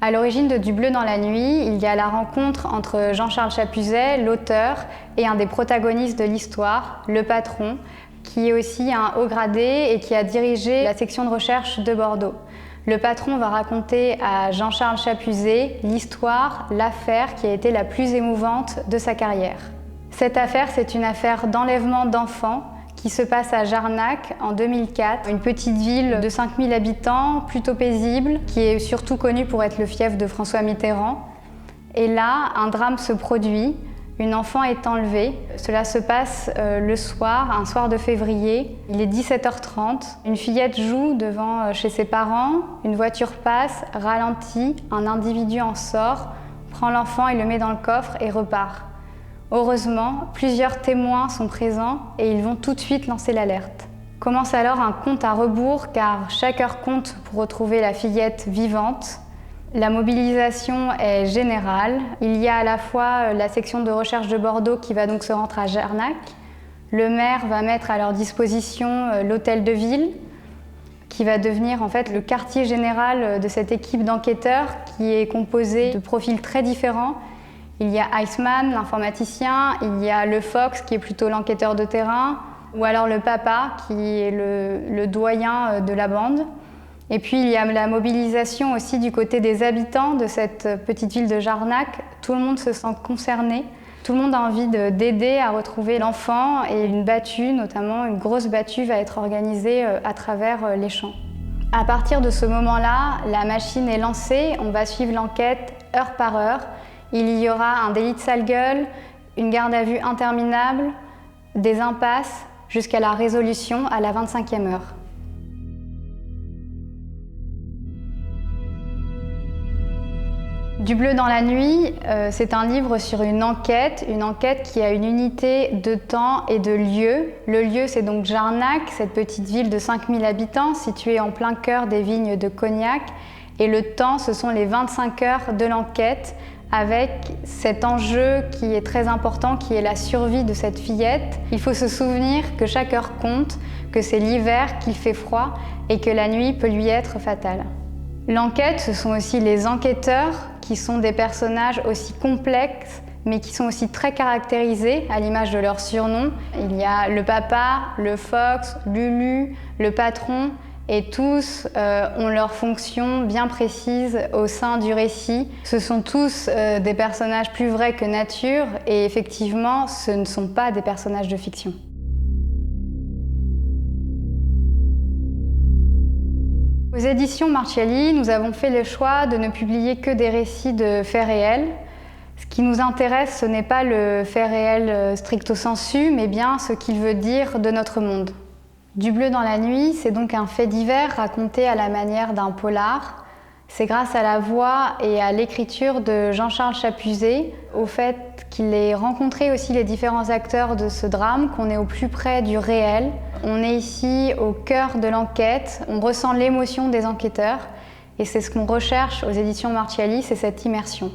À l'origine de Du bleu dans la nuit, il y a la rencontre entre Jean-Charles Chapuzet, l'auteur, et un des protagonistes de l'histoire, le patron, qui est aussi un haut gradé et qui a dirigé la section de recherche de Bordeaux. Le patron va raconter à Jean-Charles Chapuzet l'histoire, l'affaire qui a été la plus émouvante de sa carrière. Cette affaire, c'est une affaire d'enlèvement d'enfants qui se passe à Jarnac en 2004, une petite ville de 5000 habitants, plutôt paisible, qui est surtout connue pour être le fief de François Mitterrand. Et là, un drame se produit, une enfant est enlevée. Cela se passe le soir, un soir de février. Il est 17h30. Une fillette joue devant chez ses parents, une voiture passe, ralentit, un individu en sort, prend l'enfant et le met dans le coffre et repart. Heureusement, plusieurs témoins sont présents et ils vont tout de suite lancer l'alerte. Commence alors un compte à rebours car chaque heure compte pour retrouver la fillette vivante. La mobilisation est générale. Il y a à la fois la section de recherche de Bordeaux qui va donc se rendre à Jarnac. Le maire va mettre à leur disposition l'hôtel de ville qui va devenir en fait le quartier général de cette équipe d'enquêteurs qui est composée de profils très différents. Il y a Iceman, l'informaticien, il y a le Fox qui est plutôt l'enquêteur de terrain, ou alors le papa qui est le doyen de la bande. Et puis il y a la mobilisation aussi du côté des habitants de cette petite ville de Jarnac. Tout le monde se sent concerné, tout le monde a envie d'aider à retrouver l'enfant et une battue, notamment une grosse battue, va être organisée à travers les champs. À partir de ce moment-là, la machine est lancée, on va suivre l'enquête heure par heure. Il y aura un délit de sale gueule, une garde à vue interminable, des impasses, jusqu'à la résolution à la 25e heure. Du bleu dans la nuit, c'est un livre sur une enquête qui a une unité de temps et de lieu. Le lieu, c'est donc Jarnac, cette petite ville de 5000 habitants située en plein cœur des vignes de Cognac. Et le temps, ce sont les 25 heures de l'enquête, avec cet enjeu qui est très important, qui est la survie de cette fillette. Il faut se souvenir que chaque heure compte, que c'est l'hiver, qu'il fait froid et que la nuit peut lui être fatale. L'enquête, ce sont aussi les enquêteurs, qui sont des personnages aussi complexes, mais qui sont aussi très caractérisés, à l'image de leur surnom. Il y a le papa, le Fox, Lulu, le patron, et tous ont leur fonction bien précise au sein du récit. Ce sont tous des personnages plus vrais que nature et effectivement, ce ne sont pas des personnages de fiction. Aux éditions Marchiali, nous avons fait le choix de ne publier que des récits de faits réels. Ce qui nous intéresse, ce n'est pas le fait réel stricto sensu, mais bien ce qu'il veut dire de notre monde. Du bleu dans la nuit, c'est donc un fait divers raconté à la manière d'un polar. C'est grâce à la voix et à l'écriture de Jean-Charles Chapuzet, au fait qu'il ait rencontré aussi les différents acteurs de ce drame, qu'on est au plus près du réel. On est ici au cœur de l'enquête, on ressent l'émotion des enquêteurs et c'est ce qu'on recherche aux éditions Marchiali, c'est cette immersion.